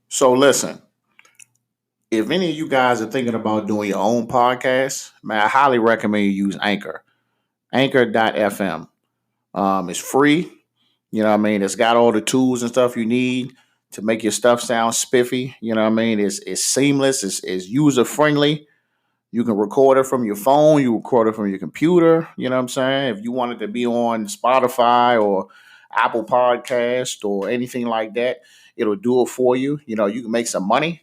So listen, if any of you guys are thinking about doing your own podcast, man, I highly recommend you use Anchor. Anchor.fm. It's free. You know what I mean? It's got all the tools and stuff you need to make your stuff sound spiffy. You know what I mean? It's seamless. It's user friendly. You can record it from your phone. You record it from your computer. You know what I'm saying? If you wanted to be on Spotify or Apple Podcast or anything like that, it'll do it for you. You know, you can make some money.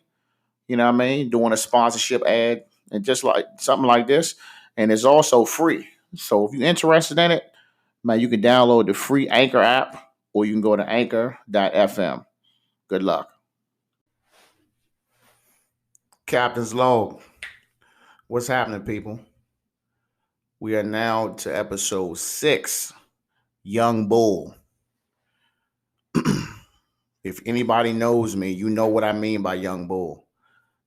You know what I mean? Doing a sponsorship ad and just like something like this. And it's also free. So if you're interested in it, man, you can download the free Anchor app or you can go to anchor.fm. Good luck. Captain's Log. What's happening, people? We are now to Ep.6, Youngbull. If anybody knows me, you know what I mean by Youngbull.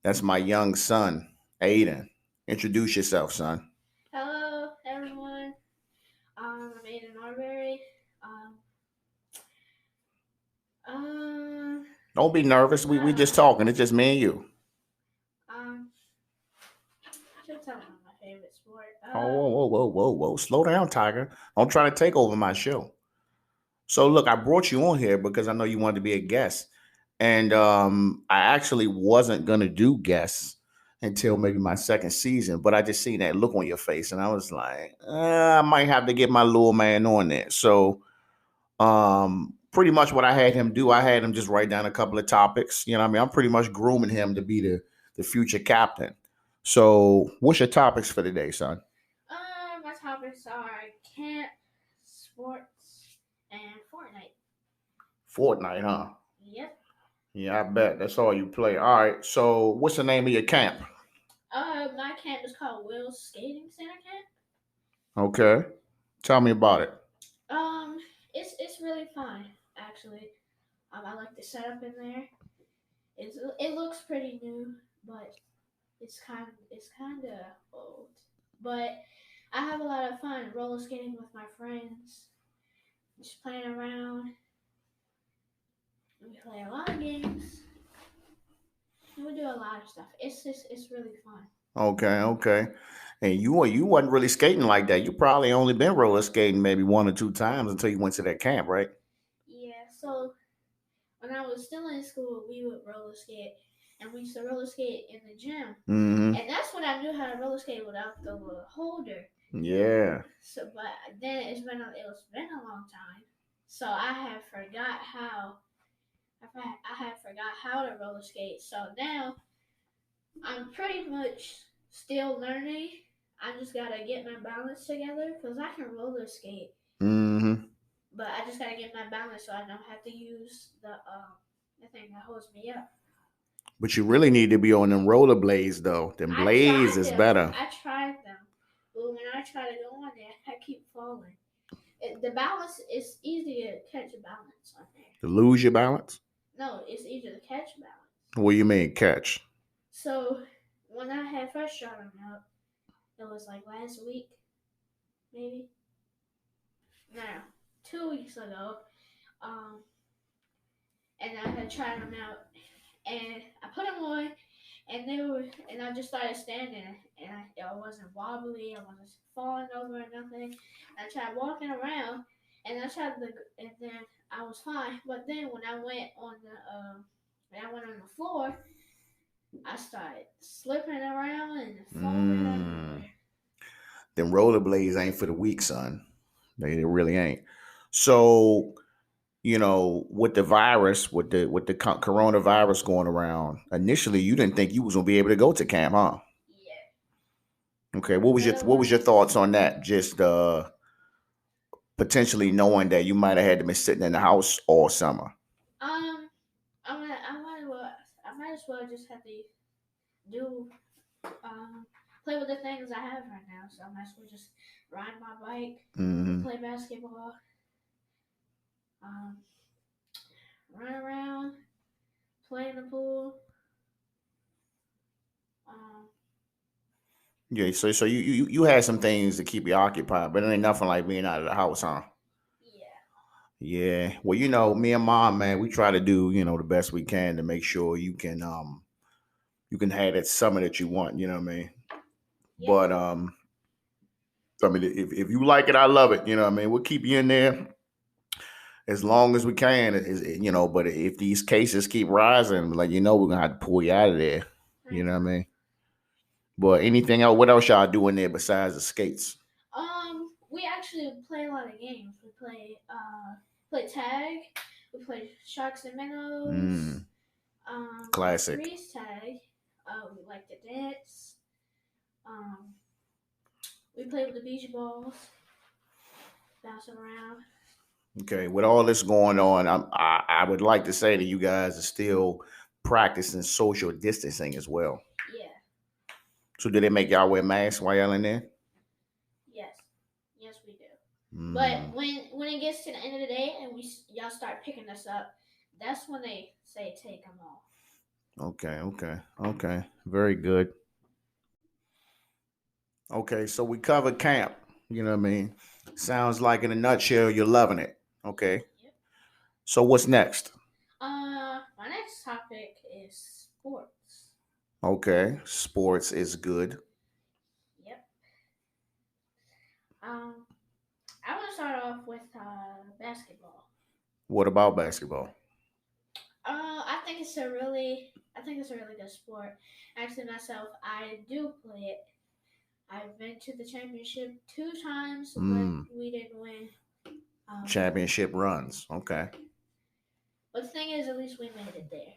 That's my young son, Aiden. Introduce yourself, son. Hello, everyone. I'm Aiden Marbury. Don't be nervous. We just talking. It's just me and you. I should tell them my favorite sport. Whoa. Slow down, Tiger. Don't try to take over my show. So look, I brought you on here because I know you wanted to be a guest. And I actually wasn't gonna do guests until maybe my second season, but I just seen that look on your face, and I was like, I might have to get my little man on there. So, pretty much what I had him do, I had him just write down a couple of topics. You know, what I mean, I'm pretty much grooming him to be the future captain. So, what's your topics for today, son? My topics are camp, sports, and Fortnite. Fortnite, huh? Yep. Yeah, I bet that's all you play. All right. So, what's the name of your camp? My camp is called Will's Skating Center Camp. Okay. Tell me about it. It's really fun actually. I like the setup in there. It looks pretty new, but it's kind of old. But I have a lot of fun roller skating with my friends, just playing around. We play a lot of games. And we do a lot of stuff. It's really fun. Okay. And you wasn't really skating like that. You probably only been roller skating maybe one or two times until you went to that camp, right? Yeah. So when I was still in school, we would roller skate, and we used to roller skate in the gym. Mm-hmm. And that's when I knew how to roller skate without the little holder. Yeah. So, but then it's been a long time, so I have forgot how. I have forgot how to roller skate. So now I'm pretty much still learning. I just gotta get my balance together because I can roller skate, Mm-hmm. but I just gotta get my balance so I don't have to use the thing that holds me up. But you really need to be on them rollerblades though. Them blades is better. I tried them, but when I try to go on there, I keep falling. The balance is easy to catch a balance on there. To lose your balance? No, it's easy to catch balance. What do you mean catch? So when I had first tried them out, it was like last week, maybe. No, 2 weeks ago. Um, and I had tried them out, and I put them on, and I just started standing, and I wasn't wobbly, I wasn't falling over or nothing. I tried walking around, and and then I was fine. But then when I went on the floor, I started slipping around and falling everywhere. Them rollerblades ain't for the weak, son. They really ain't. So, with the virus, with the coronavirus going around, initially you didn't think you was gonna be able to go to camp, huh? Yeah. Okay. What was your thoughts on that? Just potentially knowing that you might have had to be sitting in the house all summer. I might as well just have to do play with the things I have right now. So I might as well just ride my bike, Mm-hmm. play basketball. Um, run around, play in the pool. Um, Yeah, so you had some things to keep you occupied, but it ain't nothing like being out of the house, huh? yeah, Yeah. Well, me and mom, man, we try to do, the best we can to make sure you can have that summer that you want, you know what I mean? yep, But I mean, if you like it, I love it. You know what I mean? We'll keep you in there as long as we can. But if these cases keep rising, like we're gonna have to pull you out of there. I You know what I know. mean? But anything else? What else y'all doing there besides the skates? We actually play a lot of games. We play tag. We play sharks and minnows. Mm, classic. Freeze tag. We like to dance. Um, we play with the beach balls, bouncing around. Okay, with all this going on, I would like to say that you guys are still practicing social distancing as well. Yeah. So did they make y'all wear masks while y'all in there? Yes. Yes, we do. But Mm, when it gets to the end of the day and y'all start picking us up, that's when they say take them off. okay. Very good. Okay, so we covered camp. You know what I mean? Sounds like in a nutshell, you're loving it. Okay. Yep. So what's next? My next topic is sports. Okay, sports is good. Yep. Um, I want to start off with basketball. What about basketball? I think it's a really good sport. Actually, myself, I do play it. I've been to the championship 2 times, but Mm, we didn't win. Um, championship runs. Okay. but the thing is, at least we made it there.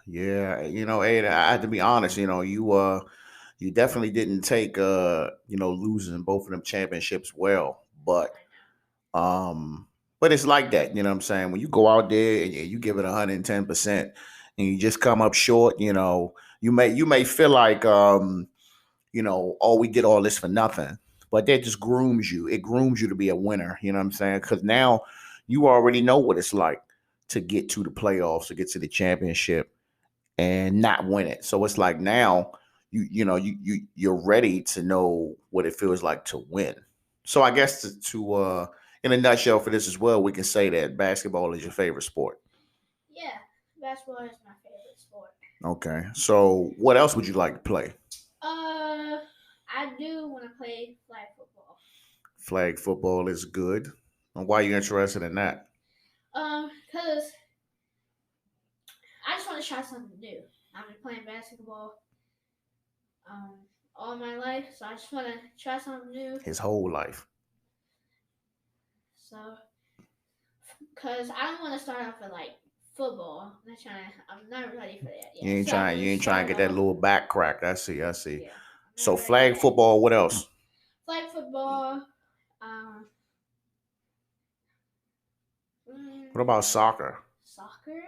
Yeah, Ada, I have to be honest, you definitely didn't take losing both of them championships well. But I um it's like that, you know what I'm saying? When you go out there and you give it 110% and you just come up short, you may feel like oh, we did all this for nothing. But that just grooms you. It grooms you to be a winner, you know what I'm saying? Cuz now you already know what it's like to get to the playoffs, to get to the championship and not win it. So it's like now you're ready to know what it feels like to win. So I guess to in a nutshell for this as well, we can say that basketball is your favorite sport. Yeah, basketball is my favorite sport. Okay. So what else would you like to play? I do want to play flag football. Flag football is good. And why are you interested in that? Cause I just want to try something new. I've been playing basketball um all my life, so I just want to try something new. His whole life. So, cause I don't want to start off with like football. I'm not ready for that You yet. ain't So I'm trying gonna you ain't trying start to get that off. little back cracked. I see. Yeah, I'm So not ready flag yet. football, what else? Flag football. Um, What about soccer? Soccer.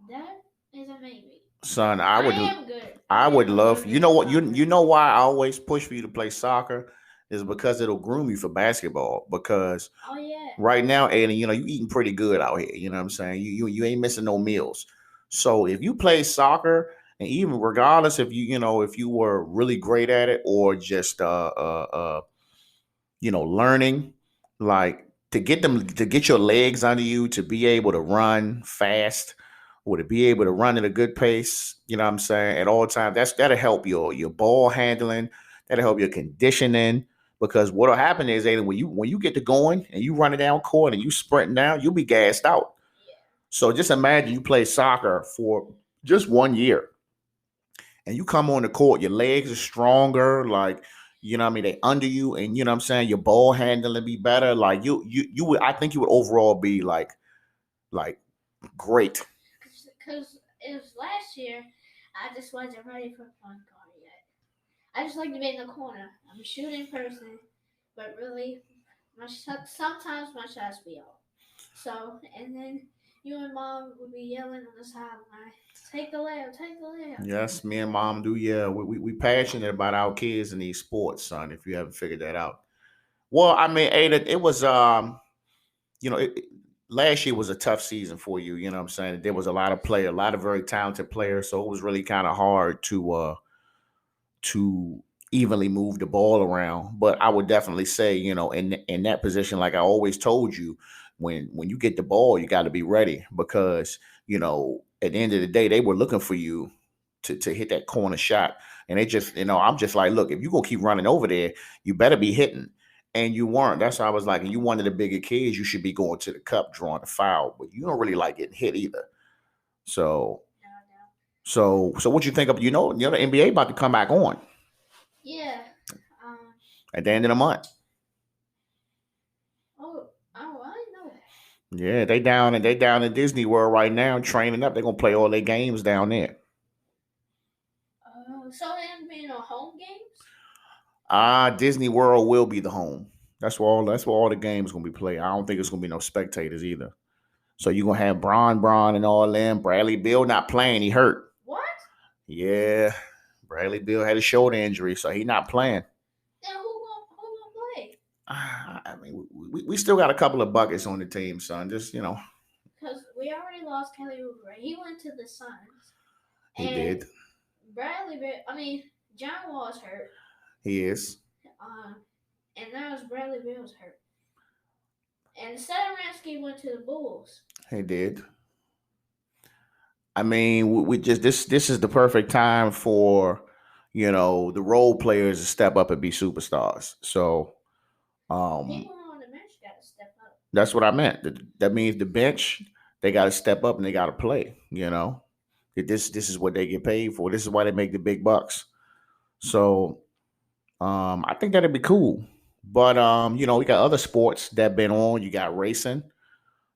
That is a maybe. Son, I am good. I I would am a love. little You good know at what? soccer. You know why I always push for you to play soccer is because it'll groom you for basketball. Because Oh yeah. right now, Aiden, you eating pretty good out here. You know what I'm saying? You ain't missing no meals. So if you play soccer, and even regardless if if you were really great at it or just learning, like to get your legs under you to be able to run fast or to be able to run at a good pace, you know what I'm saying, at all times. That'll help your ball handling, that'll help your conditioning. Because what'll happen is, Aiden, when you get to going and you running down court and you sprinting down, you'll be gassed out. Yeah. So just imagine you play soccer for just 1 year and you come on the court, your legs are stronger, like what I mean, they under you, and you know what I'm saying, your ball handling be better. Like you would, I think you would overall be like great. Because it was last year, I just wasn't ready for point guard yet. I just like to be in the corner. I'm a shooting person, but really, sometimes my shots be off. So, and then you and mom would be yelling on the sideline, take the layup, take the layup. Yes, me and mom do. Yeah, we passionate about our kids in these sports, son. If you haven't figured that out, well, I mean, Ada, it was. last year was a tough season for you. You know what I'm saying? There was a lot of very talented players, so it was really kind of hard to evenly move the ball around. But I would definitely say, in that position, like I always told you, when you get the ball, you got to be ready because at the end of the day, they were looking for you to hit that corner shot, and they just, I'm just like, look, if you gonna keep running over there, you better be hitting. And you weren't. That's why I was like, and you one of the bigger kids, you should be going to the cup drawing the foul, but you don't really like getting hit either. So, so what you think of the NBA about to come back on? Yeah. At the end of the month. Oh, I didn't know that. Yeah, they down in Disney World right now training up. They're gonna play all their games down there. So there be no home games? Disney World will be the home. That's where all the games gonna be played. I don't think it's gonna be no spectators either. So you're gonna have Braun and all them. Bradley Beal not playing, he hurt. What? Yeah. Bradley Beal had a shoulder injury, so he not playing. Then who gonna play? I mean, we still got a couple of buckets on the team, son. Just because we already lost Kelly Oubre. He went to the Suns. He did. John Wall's hurt. He is. And now Bradley Beal's hurt. And Satoransky went to the Bulls. He did. I mean, we just this is the perfect time for the role players to step up and be superstars. So, people on the bench got to step up. That's what I meant. That means the bench, they got to step up and they got to play. This is what they get paid for. This is why they make the big bucks. So, I think that'd be cool. But we got other sports that been on. You got racing.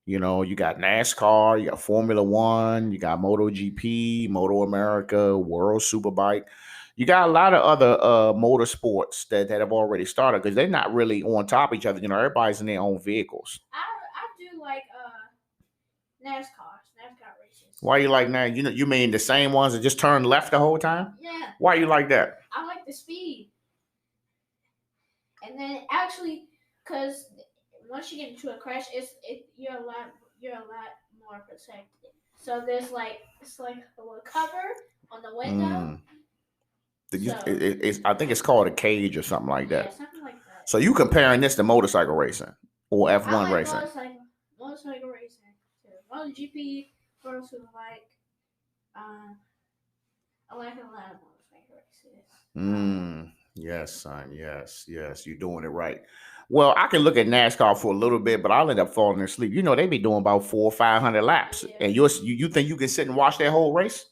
You got NASCAR, you got Formula One, you got MotoGP, Moto America, World Superbike. You got a lot of other motorsports that have already started because they're not really on top of each other. Everybody's in their own vehicles. I do like NASCAR races. Why you like that? You mean the same ones that just turn left the whole time? Yeah. Why you like that? I like the speed. And then actually, because once you get into a crash, you're a lot more protected. So there's it's like a little cover on the window. I think it's called a cage or something like that. Yeah, something like that. So you comparing this to motorcycle racing or F1 racing? Motorcycle racing, MotoGP, World Superbike. I like a lot of motorcycle races. Yes, son. Yes. You're doing it right. Well, I can look at NASCAR for a little bit, but I'll end up falling asleep. They be doing about 400 or 500 laps, and you think you can sit and watch that whole race?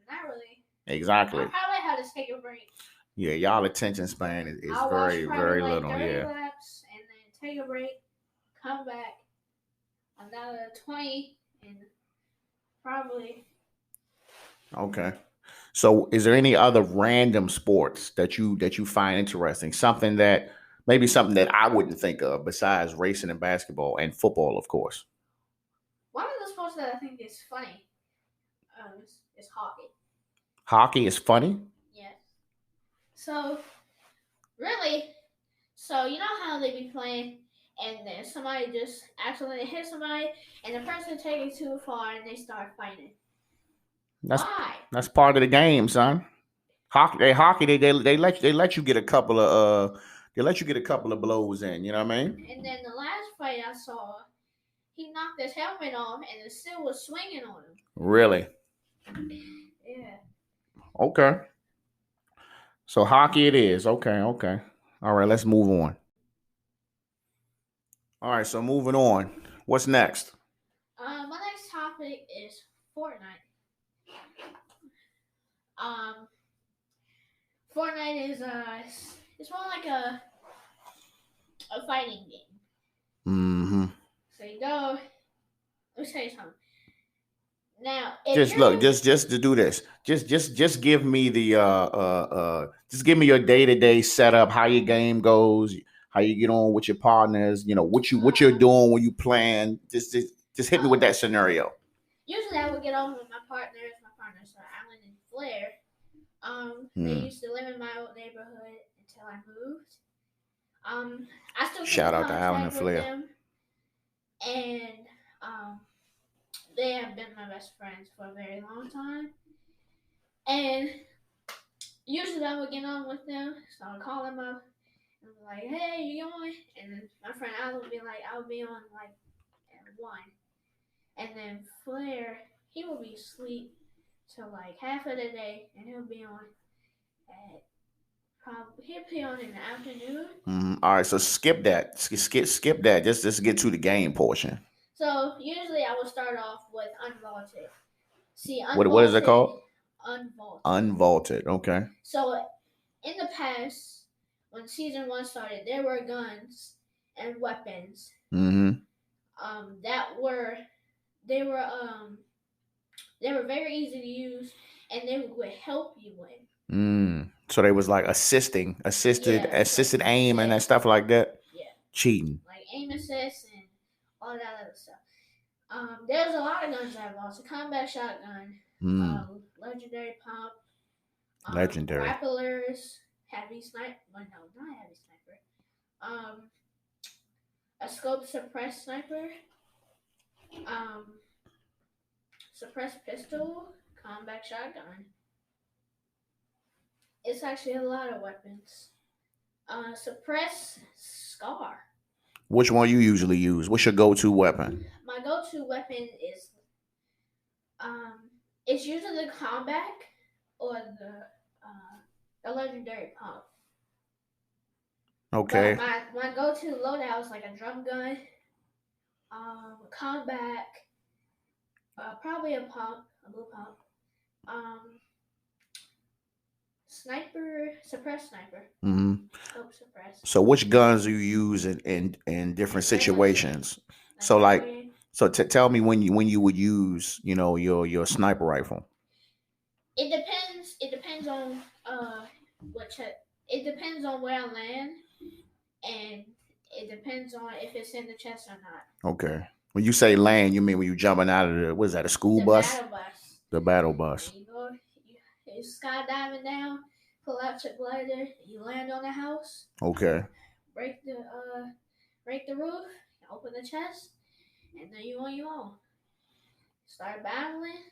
Not really. Exactly. I probably had to take a break. Yeah, y'all attention span is very, very little. 30 laps and then take a break, come back, another 20, and probably. Okay. So, is there any other random sports that you find interesting? Maybe something that I wouldn't think of besides racing and basketball and football, of course. One of the sports that I think is funny is hockey. Hockey is funny? Yes. So, really, you know how they be playing and then somebody just accidentally hit somebody and the person take it too far and they start fighting. Why? That's part of the game, son. Hockey, they let you get a couple of blows in. You know what I mean? And then the last fight I saw, he knocked his helmet off and it still was swinging on him. Really? Yeah. Okay. So hockey it is. Okay. All right, let's move on. All right, so moving on. What's next? My next topic is Fortnite. Fortnite is it's more like a fighting game. Mm-hmm. So you go. Let me tell you something. Now, just to do this, just give me the just give me your day-to-day setup, how your game goes, how you get on with your partners, what you're doing when you plan. Just hit me with that scenario. Usually I would get on with my partners. My partners are Alan and Flair. They used to live in my old neighborhood until I moved. I still shout out to Alan and Flair. Them. and they have been my best friends for a very long time. And usually I would get on with them, so I would call them up and be like, "Hey, you on?" And then my friend Al would be like, "I'll be on like at 1." And then Flair, he will be asleep till like half of the day, and he'll be on at he'll be on in the afternoon. All right, so skip that. Skip that. Just get to the game portion. So usually I will start off with unvaulted. See, What is it called? Unvaulted. Unvaulted. Okay. So in the past, when season 1 started, there were guns and weapons. Mm-hmm. That were they were very easy to use, and they would help you win. So they was like assisted aim and that stuff like that. Yeah. Cheating. Like aim assist and all that other stuff. There's a lot of guns I've lost. A combat shotgun, legendary pump, Legendary. grapplers, heavy sniper. Well, no, not heavy sniper. A scope suppressed sniper. Suppressed pistol, combat shotgun. It's actually a lot of weapons. Suppress scar. Which one you usually use? What's your go-to weapon? My go-to weapon is it's usually the combat or the legendary pump. Okay. But my go-to loadout is like a drum gun, combat, probably a blue pump, sniper, suppressed sniper. Scope suppressed. So which guns do you use in different situations? So tell me when you would use your sniper rifle. It depends. It depends on it depends on where I land, and it depends on if it's in the chest or not. Okay. When you say land, you mean when you jumping out of the, what is that, a school bus? Battle bus. The battle bus. You go, you skydiving down, pull out your glider, you land on the house. Okay. Break the roof, open the chest, and then you on your own. Start battling.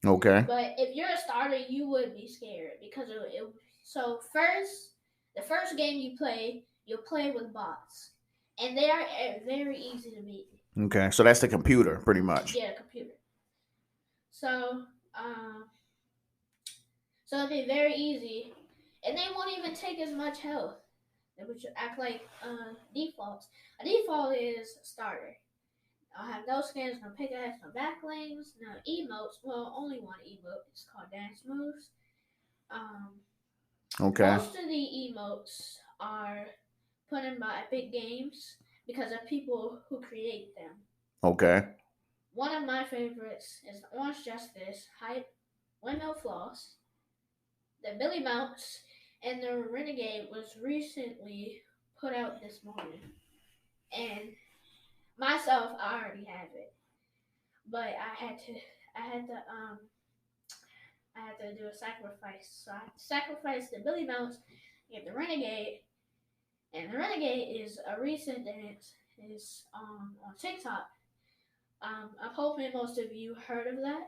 Okay. But if you're a starter, you would be scared because so the first game you play, you'll play with bots, and they are very easy to beat. Okay, so that's the computer, pretty much. Yeah, computer. So it'll be very easy, and they won't even take as much health. They would act like defaults. A default is starter. I'll have no skins, no pickaxe, no backlinks, no emotes. Well, only one emote. It's called dance moves. Okay. Most of the emotes are put in by Epic Games because of people who create them. Okay. One of my favorites is the Orange Justice, Hype, Windmill Floss, the Billy Bounce, and the Renegade was recently put out this morning. And myself, I already have it, but I had to do a sacrifice. So I sacrificed the Billy Bounce, get the Renegade, and the Renegade is a recent dance. It's on TikTok. I'm hoping most of you heard of that.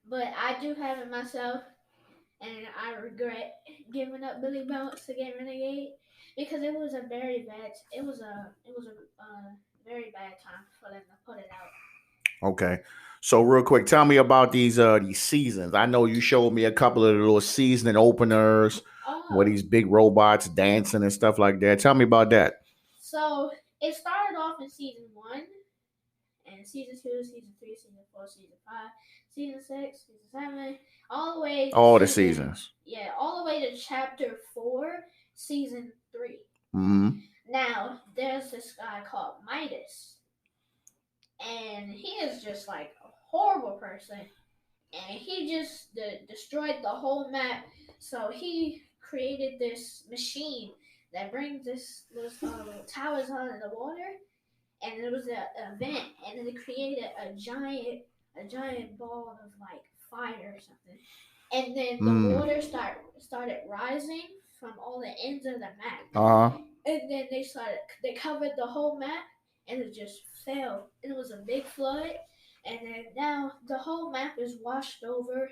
But I do have it myself, and I regret giving up Billy Bounce to get Renegade because it was a very bad time for them to put it out. Okay. So real quick, tell me about these seasons. I know you showed me a couple of the little season openers where these big robots dancing and stuff like that. Tell me about that. So it started off in season 1, and season 2, season 3, season 4, season 5, season 6, season 7, all the way to all the seasons. Yeah, all the way to chapter 4, season 3. Now there's this guy called Midas, and he is just like a horrible person, and he just destroyed the whole map. So he created this machine that brings those towers out of the water, and it was an event, and then it created a giant ball of like fire or something, and then the water started rising from all the ends of the map. Uh-huh. And then they covered the whole map, and it just fell. It was a big flood, and then now the whole map is washed over,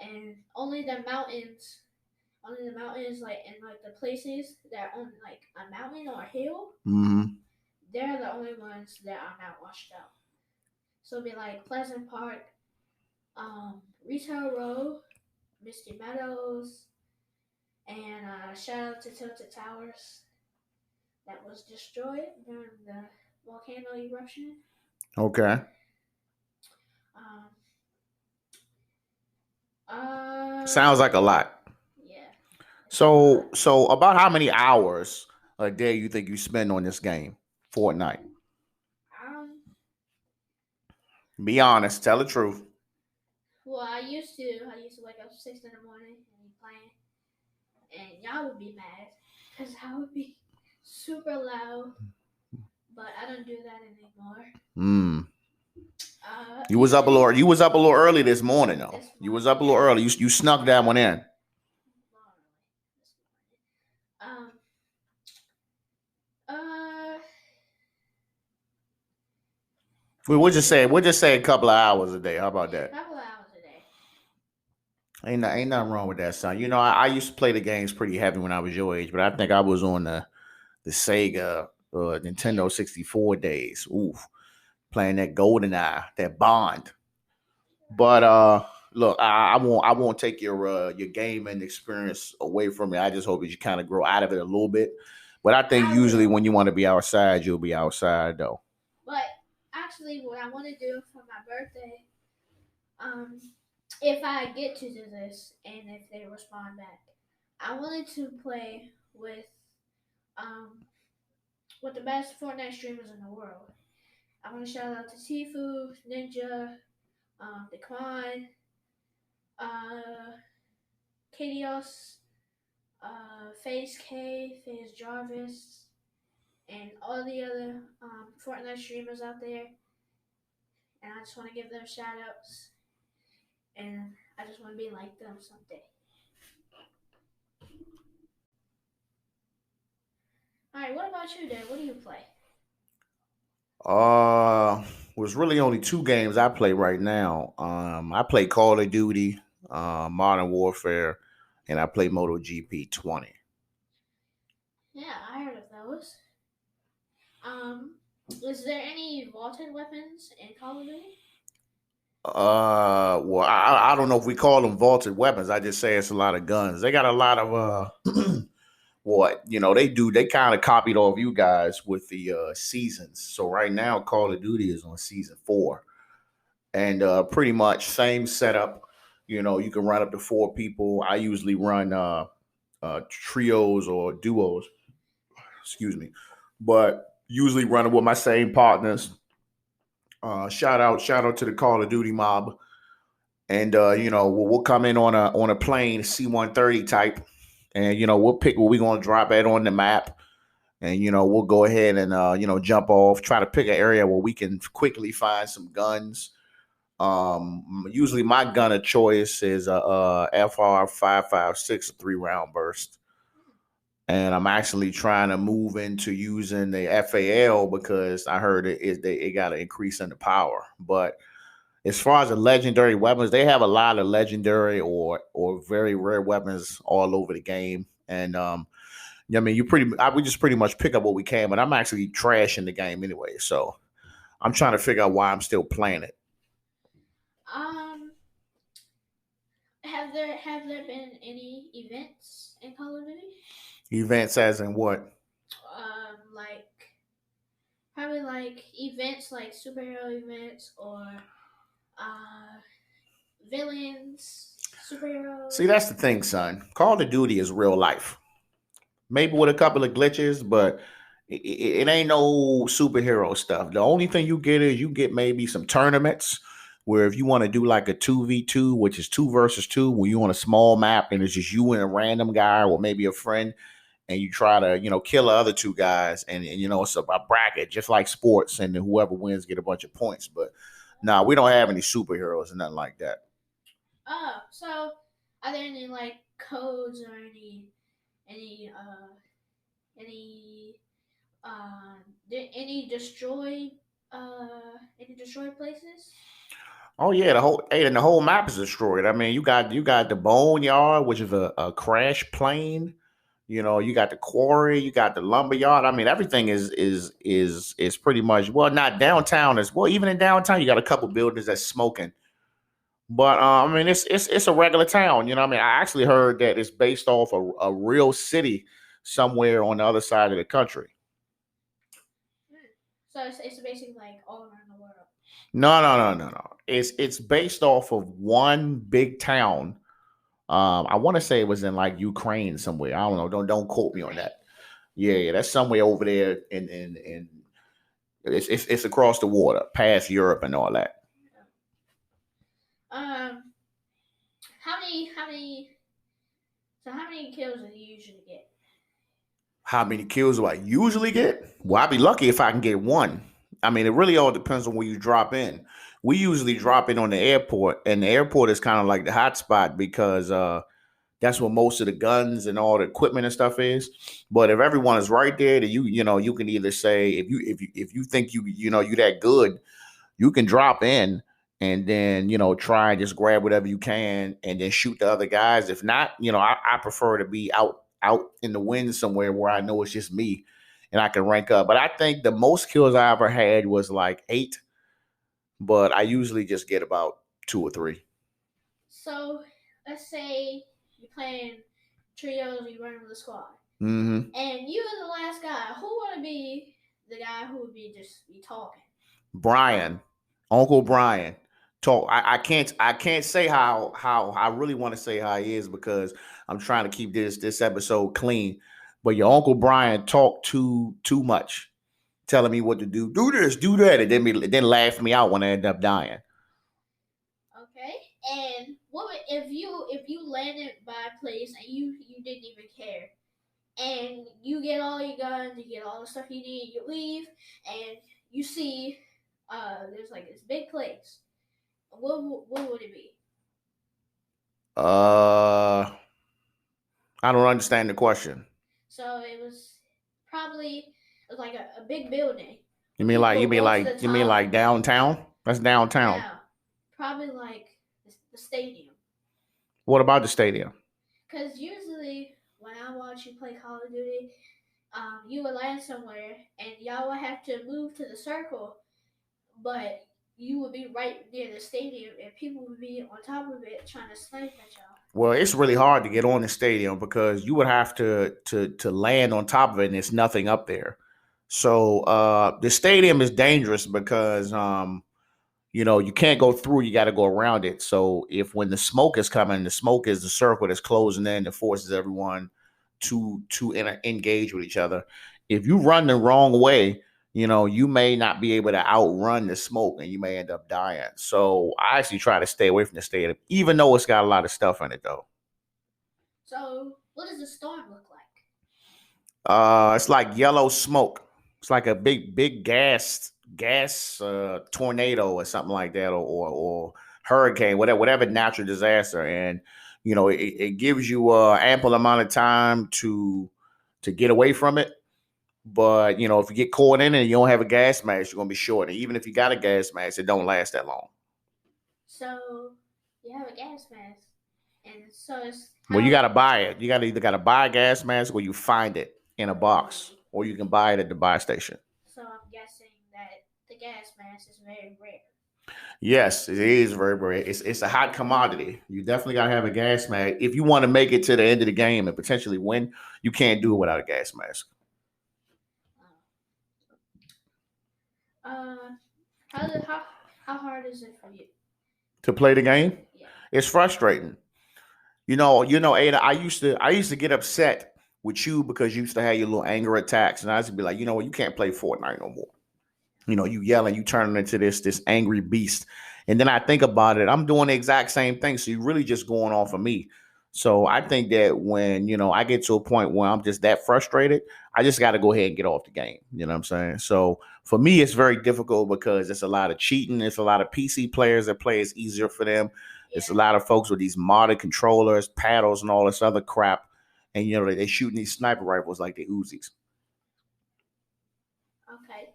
and only the mountains like in like the places that are on like a mountain or a hill, Mm-hmm. they're the only ones that are not washed out. So it'd be like Pleasant Park, Retail Row, Misty Meadows, and shout out to Tilted Towers that was destroyed during the volcano eruption. Okay. Um, Sounds like a lot. yeah. So about how many hours a day you think you spend on this game, Fortnite? Um, Be honest. Tell the truth. well, I used to wake up 6 in the morning and be playing, and y'all would be mad because I would be super loud, but I don't do that anymore. Hmm. You was up a Usually little. You was up a little early this morning, though. this You was morning, up a little yeah, early. You snuck that one in. this morning. Uh, We'll just say a couple of hours a day. How about yeah, a that? couple of hours a day. Ain't nothing wrong with that, son. You know, I used to play the games pretty heavy when I was your age, but I think I was on the Sega Yeah. Nintendo 64 days. Oof, playing that GoldenEye, that Bond. But look, I won't take your gaming experience away from you. I just hope that you kind of grow out of it a little bit. But I think I usually will. when you want to be outside, you'll be outside though. But actually, what I want to do for my birthday, um, if I get to do this and if they respond back, I wanted to play um with the best Fortnite streamers in the world. I want to shout out to Tifu, Ninja, Daquan, uh, Kadios, FaZe K, FaZe Jarvis, and all the other Fortnite streamers out there. And I just want to give them shout outs. And I just want to be like them someday. Alright, what about you, Dad? What do you play? Was really only two games I play right now. I play Call of Duty, Modern Warfare, and I play MotoGP 20. Yeah, I heard of those. Um, is there any vaulted weapons in Call of Duty? Well, I don't know if we call them vaulted weapons. I just say it's a lot of guns. They got a lot of what they kind of copied off you guys with the seasons. So right now, Call of Duty is on season 4, and pretty much same setup. You can run up to 4 people. I usually run trios or duos. Excuse me, but usually running with my same partners. Shout out to the Call of Duty mob. And we'll come in on a plane C-130 type, and we'll pick where we're gonna drop it on the map, and we'll go ahead and jump off, try to pick an area where we can quickly find some guns. Usually my gun of choice is a FR 5.56, a 3-round burst, and I'm actually trying to move into using the FAL because I heard it got an increase in the power, but as far as the legendary weapons, they have a lot of legendary or very rare weapons all over the game. And I mean, we just pretty much pick up what we can. But I'm actually trashing the game anyway, so I'm trying to figure out why I'm still playing it. Um, have there been any events in Call of Duty? Events as in what? Like probably like events like superhero events or uh villains, See, superheroes. that's the thing, son. Call of Duty is real life. Maybe with a couple of glitches, but it ain't no superhero stuff. The only thing you get is you get maybe some tournaments where if you want to do like a 2v2, which is 2 versus 2, where you on a small map and it's just you and a random guy or maybe a friend, and you try to kill the other 2 guys, and it's a bracket just like sports, and then whoever wins get a bunch of points. But nah, we don't have any superheroes or nothing like that. Oh, so are there any like codes or any any any destroyed places? Oh yeah, the whole map is destroyed. I mean, you got the boneyard, which is a crash plane. You got the quarry, you got the lumber yard. I mean, everything is pretty much, well, not downtown as well. Even in downtown, you got a couple buildings that's smoking. But I mean, it's a regular town. I mean, I actually heard that it's based off a real city somewhere on the other side of the country. So it's basically like all around the world. No. It's based off of one big town. I want to say it was in like Ukraine somewhere. I don't know. Don't quote me on that. Yeah, that's somewhere over there in it's across the water, past Europe and all that. Um, how many kills do you usually get? How many kills do I usually get? Well, I'd be lucky if I can get one. I mean, it really all depends on where you drop in. We usually drop in on the airport, and the airport is kind of like the hot spot because that's where most of the guns and all the equipment and stuff is. But if everyone is right there, then you can either say if you think you that good, you can drop in and then try and just grab whatever you can and then shoot the other guys. If not, I prefer to be out in the wind somewhere where I know it's just me and I can rank up. But I think the most kills I ever had was like 8, but I usually just get about 2 or 3. So let's say you're playing trios, you run with the squad, Mm-hmm. and you are the last guy. Who would be the guy who would be just be talking? Brian, Uncle Brian. Talk. I can't say how I really want to say how he is because I'm trying to keep this episode clean. But your Uncle Brian talked too much, telling me what to do. Do this, do that, and then laugh me out when I end up dying. Okay. And what if you landed by a place and you didn't even care, and you get all your guns, you get all the stuff you need, you leave, and you see there's like this big place. What would it be? Uh, I don't understand the question. So it was like a big building. You mean like downtown? That's downtown. Yeah, probably like the stadium. What about the stadium? Because usually when I watch you play Call of Duty, you would land somewhere and y'all would have to move to the circle, but you would be right near the stadium and people would be on top of it trying to snipe at y'all. Well, it's really hard to get on the stadium because you would have to land on top of it and there's nothing up there. So the stadium is dangerous because you can't go through, you got to go around it. So if when the smoke is coming, the smoke is the circle that's closing in that forces everyone to engage with each other. If you run the wrong way, you may not be able to outrun the smoke and you may end up dying. So I actually try to stay away from the stadium, even though it's got a lot of stuff in it though. So what does the storm look like? It's like yellow smoke. It's like a big gas tornado or something like that, or hurricane, whatever natural disaster, and it gives you ample amount of time to get away from it. But if you get caught in it and you don't have a gas mask, you're gonna be short. And even if you got a gas mask, it don't last that long. So you have a gas mask, and so it's Well, you gotta buy it. You either gotta buy a gas mask or you find it in a box, or you can buy it at the buy station. So I'm guessing that the gas mask is very rare. Yes, it is very rare. It's a hot commodity. You definitely gotta have a gas mask if you want to make it to the end of the game and potentially win. You can't do it without a gas mask. Uh, how hard is it for you To play the game, Yeah. it's frustrating. Ada, I used to get upset with you because you used to have your little anger attacks, and I used to be like, you can't play Fortnite no more. You yelling, you turning into this angry beast. And then I think about it, I'm doing the exact same thing. So you're really just going off of me. So I think that when, I get to a point where I'm just that frustrated, I just got to go ahead and get off the game. You know what I'm saying? So for me, it's very difficult because it's a lot of cheating. It's a lot of PC players that play. It's easier for them. It's a lot of folks with these modded controllers, paddles, and all this other crap. and you know they shooting these sniper rifles like the Uzis. Okay.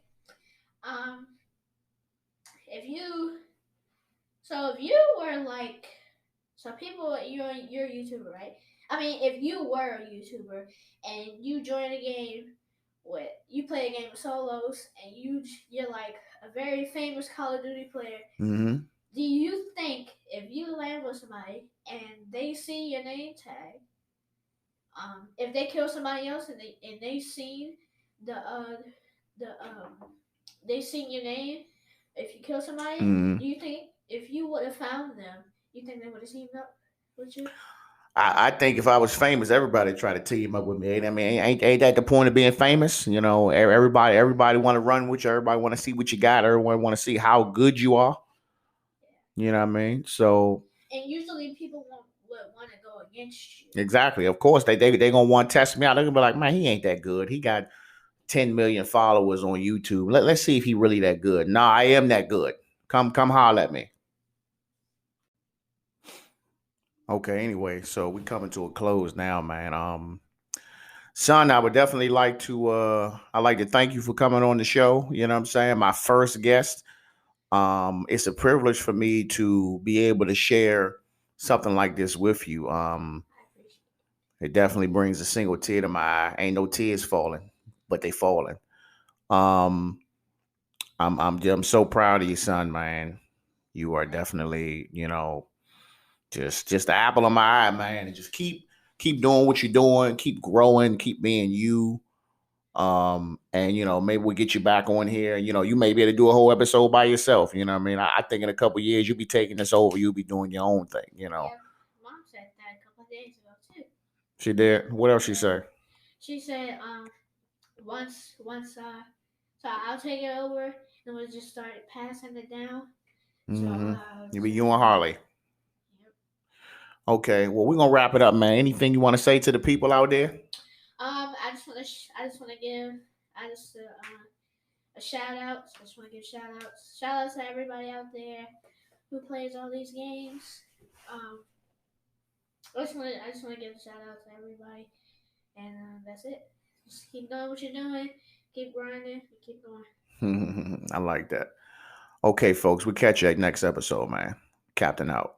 Um, if you if you were like people you're a YouTuber, right? I mean, if you were a YouTuber and you join a game with you play a game of solos and you're like a very famous Call of Duty player, Mm-hmm. do you think if you land with somebody and they see your name tag, if they kill somebody else and they seen the the they seen your name, if you kill somebody, Mm-hmm. do you think if you would have found them, you think they would have teamed up with you? I think if I was famous, everybody try to team up with me. I mean, ain't that the point of being famous? You know, everybody want to run with you. Everybody want to see what you got. Everyone want to see how good you are. You know what I mean? So And usually people would want to go against you. exactly. Of course, they gonna want to test me out. They're gonna be like, man, he ain't that good. He got 10 million followers on YouTube. Let's see if he really that good. Nah, I am that good. Come holler at me. Okay, anyway, so we coming to a close now, man. Son, I would definitely like to I'd like to thank you for coming on the show. You know what I'm saying? My first guest. It's a privilege for me to be able to share something like this with you. I appreciate It definitely brings a single tear to my eye. Ain't no tears falling, but they falling. Um, I'm so proud of you, son, man. You are definitely, you know, just the apple of my eye, man. And just keep doing what you're doing, keep growing, keep being you. And you know, maybe we'll get you back on here. You know, you may be able to do a whole episode by yourself. You know what I mean? I think in a couple of years you'll be taking this over, you'll be doing your own thing, you it. know. Yeah, mom said that a couple of days ago too. She did. What else she say? She said once so I'll take it over and we'll just start passing it down. So Mm-hmm. You be you and Harley. yep. Okay, well, we're gonna wrap it up, man. Anything you want to say to the people out there? I just want to give I just a shout out. I just want to give shout outs to everybody out there who plays all these games. Um, I just want to give a shout out to everybody, and that's it. Just keep doing what you're doing, keep grinding, and keep going. I like that. Okay, folks, we'll catch you at next episode, man. Captain out.